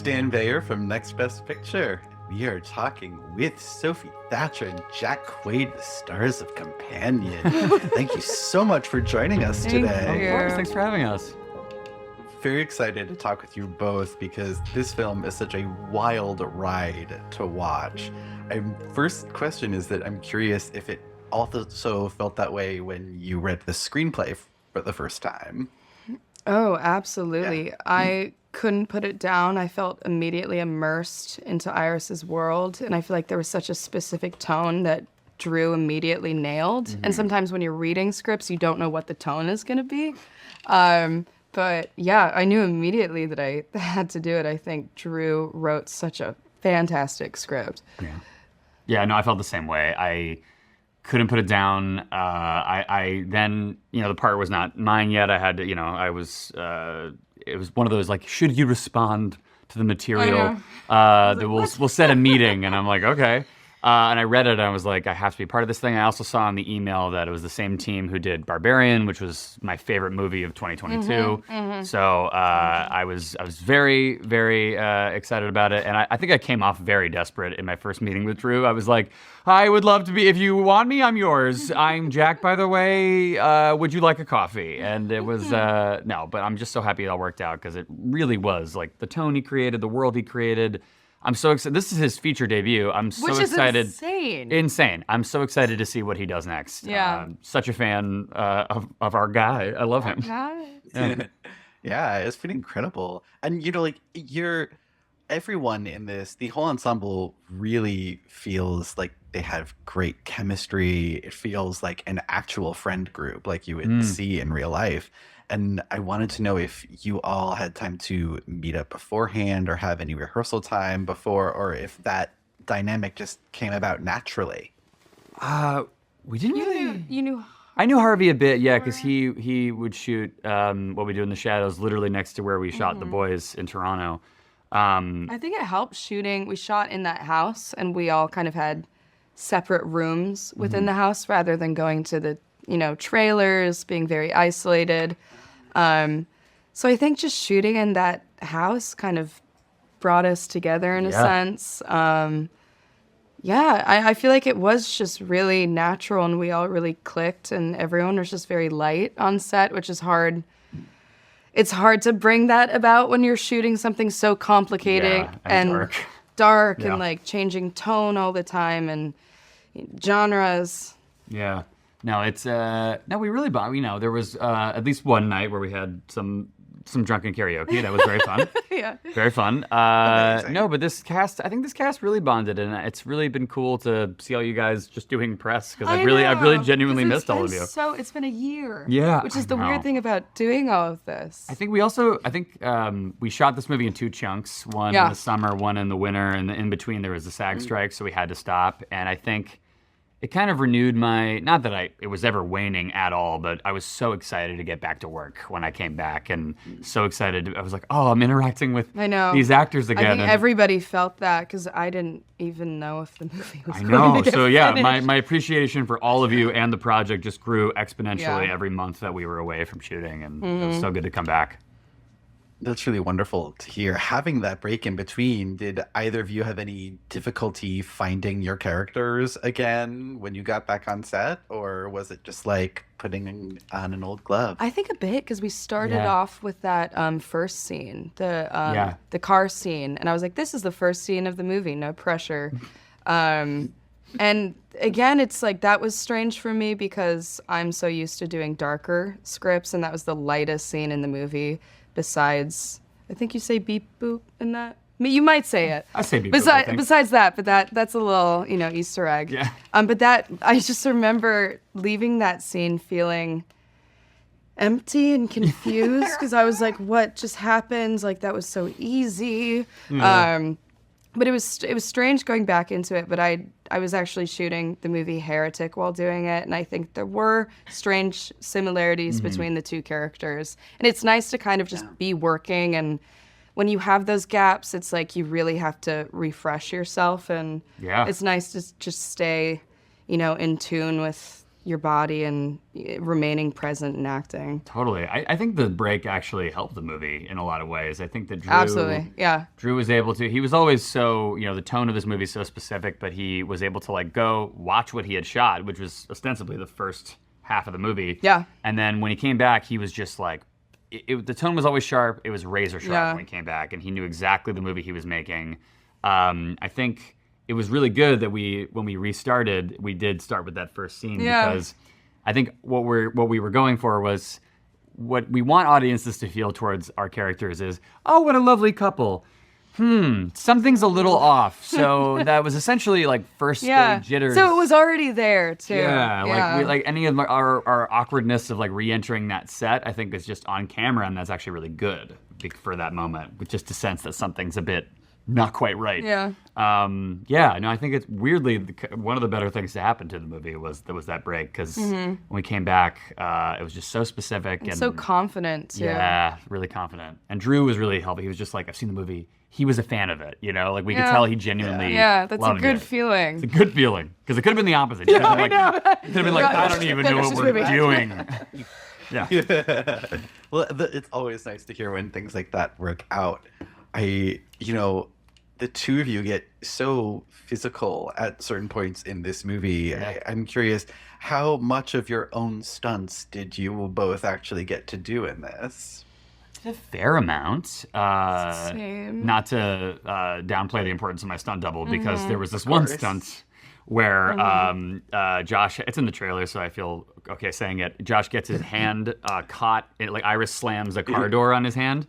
Dan Bayer from Next Best Picture. We are talking with Sophie Thatcher and Jack Quaid, the stars of Companion. Thank you so much for joining us today. Of course, thanks for having us. Very excited to talk with you both because this film is such a wild ride to watch. My first question is that I'm curious if it also felt that way when you read the screenplay for the first time. Oh, absolutely. Yeah. I couldn't put it down. I felt immediately immersed into Iris's world, and I feel like there was such a specific tone that Drew immediately nailed. Mm-hmm. And sometimes when you're reading scripts, you don't know what the tone is going to be. But yeah, I knew immediately that I had to do it. I think Drew wrote such a fantastic script. Yeah, no, I felt the same way. I couldn't put it down. I then, the part was not mine yet. I had to, it was one of those, like, should you respond to the material? We'll set a meeting. And I'm like, okay. And I read it, and I was like, I have to be part of this thing. I also saw in the email that it was the same team who did Barbarian, which was my favorite movie of 2022. Mm-hmm. So I was very, very excited about it. And I think I came off very desperate in my first meeting with Drew. I was like, I would love to be, if you want me, I'm yours. I'm Jack, by the way. Would you like a coffee? And it was, no, but I'm just so happy it all worked out because it really was like the tone he created, the world he created. I'm so excited. This is his feature debut. I'm so excited. Which is insane. I'm so excited to see what he does next. Yeah. Such a fan of our guy. I love him. Yeah, it's been incredible. And, everyone in this, the whole ensemble really feels like they have great chemistry. It feels like an actual friend group, like you would see in real life. And I wanted to know if you all had time to meet up beforehand or have any rehearsal time before, or if that dynamic just came about naturally. We didn't really... You knew... I knew Harvey a bit, yeah, because he would shoot What We Do in the Shadows literally next to where we shot The Boys in Toronto. I think it helped shooting. We shot in that house, and we all kind of had separate rooms within the house rather than going to the trailers, being very isolated. So I think just shooting in that house kind of brought us together in a sense. I feel like it was just really natural and we all really clicked and everyone was just very light on set, which is hard. It's hard to bring that about when you're shooting something so complicated and dark and like changing tone all the time and genres. Yeah. No, it's we really bonded. There was at least one night where we had some drunken karaoke. That was very fun. Very fun. No, but I think this cast really bonded, and it's really been cool to see all you guys just doing press because I've really genuinely missed all of you. So it's been a year. Yeah, which is the weird thing about doing all of this. I think we shot this movie in two chunks. One in the summer, one in the winter, and in between there was the SAG strike, so we had to stop. And I think it kind of renewed not that it was ever waning at all, but I was so excited to get back to work when I came back and so excited. I was like, oh, I'm interacting with these actors again. I think everybody felt that because I didn't even know if the movie was going to get finished. My appreciation for all of you and the project just grew exponentially every month that we were away from shooting, and it was so good to come back. That's really wonderful to hear. Having that break in between, did either of you have any difficulty finding your characters again when you got back on set? Or was it just like putting on an old glove? I think a bit, because we started off with that first scene, the car scene. And I was like, this is the first scene of the movie, no pressure. And again, it's like that was strange for me because I'm so used to doing darker scripts, and that was the lightest scene in the movie. Besides, I think you say beep boop in that. You might say it. I say beep boop. Besides that, but that's a little Easter egg. Yeah. But that I just remember leaving that scene feeling empty and confused because I was like, what just happened? Like that was so easy. Yeah. But it was strange going back into it. But I was actually shooting the movie Heretic while doing it, and I think there were strange similarities between the two characters. And it's nice to kind of just be working, and when you have those gaps, it's like you really have to refresh yourself, and it's nice to just stay, in tune with your body and remaining present in acting. Totally. I think the break actually helped the movie in a lot of ways. I think that Absolutely, yeah. Drew was able to, he was always so, the tone of this movie is so specific, but he was able to like go watch what he had shot, which was ostensibly the first half of the movie. Yeah. And then when he came back, he was just like, the tone was always sharp. It was razor sharp when he came back, and he knew exactly the movie he was making. I think it was really good that when we restarted, we did start with that first scene because I think what we were going for was what we want audiences to feel towards our characters is, oh, what a lovely couple. Something's a little off. So that was essentially like first stage jitters. So it was already there too. Yeah, like any of our awkwardness of like re-entering that set, I think is just on camera, and that's actually really good for that moment, with just a sense that something's a bit not quite right. Yeah. I think it's weirdly one of the better things to happen to the movie was that break, because when we came back, it was just so specific and so confident too. Yeah, really confident. And Drew was really helping. He was just like, I've seen the movie. He was a fan of it, like we could tell he genuinely that's a loved good it. feeling. It's a good feeling, because it could have been the opposite. It could have been like, I don't even know what we're doing. Yeah. Well, it's always nice to hear when things like that work out. The two of you get so physical at certain points in this movie. Yeah. I'm curious, how much of your own stunts did you both actually get to do in this? A fair amount. Same. Not to downplay the importance of my stunt double, because there was this one stunt where Josh, it's in the trailer, so I feel okay saying it. Josh gets his hand caught, like Iris slams a car door on his hand.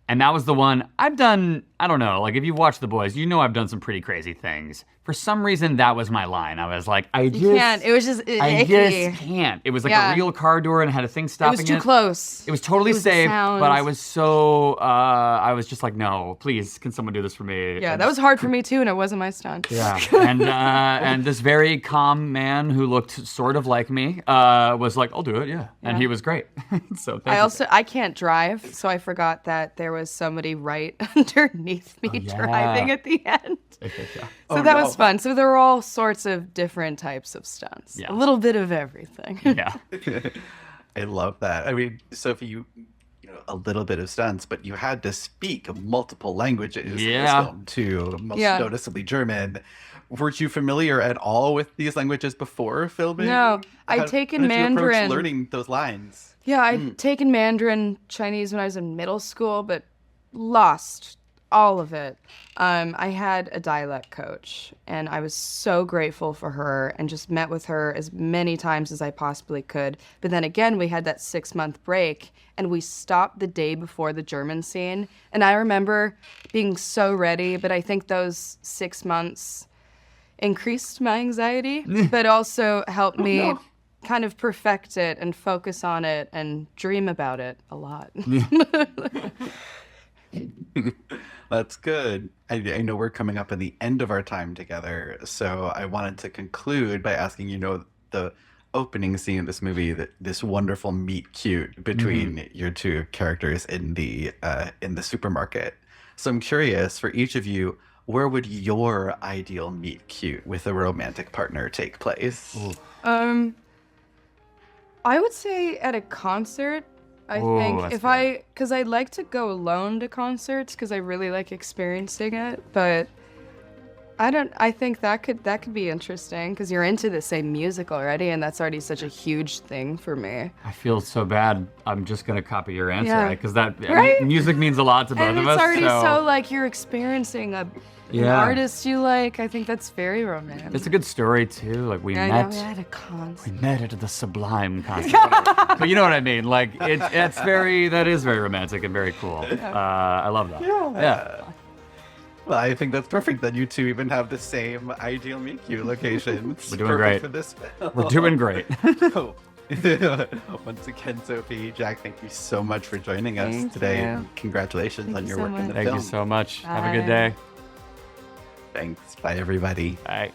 And that was the one I've done, I don't know, like if you've watched The Boys, I've done some pretty crazy things. For some reason, that was my line. I was like, I can't. It was just I icky. just can't. It was like a real car door and had a thing stopping it. It was too close. It was totally safe, sound. but I was so, I was just like, no, please, can someone do this for me? Yeah, that was hard for me too, and it wasn't my stunt. Yeah, and this very calm man who looked sort of like me was like, I'll do it, and he was great. So thank you. I can't drive, so I forgot that there was somebody right underneath me driving at the end. So that was fun. So there were all sorts of different types of stunts. Yeah. A little bit of everything. Yeah. I love that. I mean, Sophie, you a little bit of stunts, but you had to speak multiple languages in this film too, most noticeably German. Were you familiar at all with these languages before filming? No, I'd taken Mandarin. How did you approach learning those lines? Yeah, I'd taken Mandarin Chinese when I was in middle school, but lost all of it. I had a dialect coach, and I was so grateful for her and just met with her as many times as I possibly could. But then again, we had that 6-month break, and we stopped the day before the German scene. And I remember being so ready, but I think those 6 months increased my anxiety, but also helped me kind of perfect it and focus on it and dream about it a lot. That's good. I know we're coming up in the end of our time together, so I wanted to conclude by asking, the opening scene of this movie, this wonderful meet cute between your two characters in the supermarket. So I'm curious, for each of you, where would your ideal meet cute with a romantic partner take place? I would say at a concert. I think because I like to go alone to concerts because I really like experiencing it, but I think that could be interesting because you're into the same music already, and that's already such a huge thing for me. I feel so bad. I'm just gonna copy your answer because music means a lot to both and of us. It's already so like you're experiencing an artist you like. I think that's very romantic. It's a good story too. Like we met at a concert. We met at the Sublime concert. But you know what I mean? Like that is very romantic and very cool. I love that. Yeah. Well, I think that's perfect that you two even have the same ideal meet cute location. We're doing great. For this film. We're doing great. Once again, Sophie, Jack, thank you so much for joining us today. And congratulations on your work in the film. Thank you so much. Have a good day. Thanks. Bye, everybody. Bye.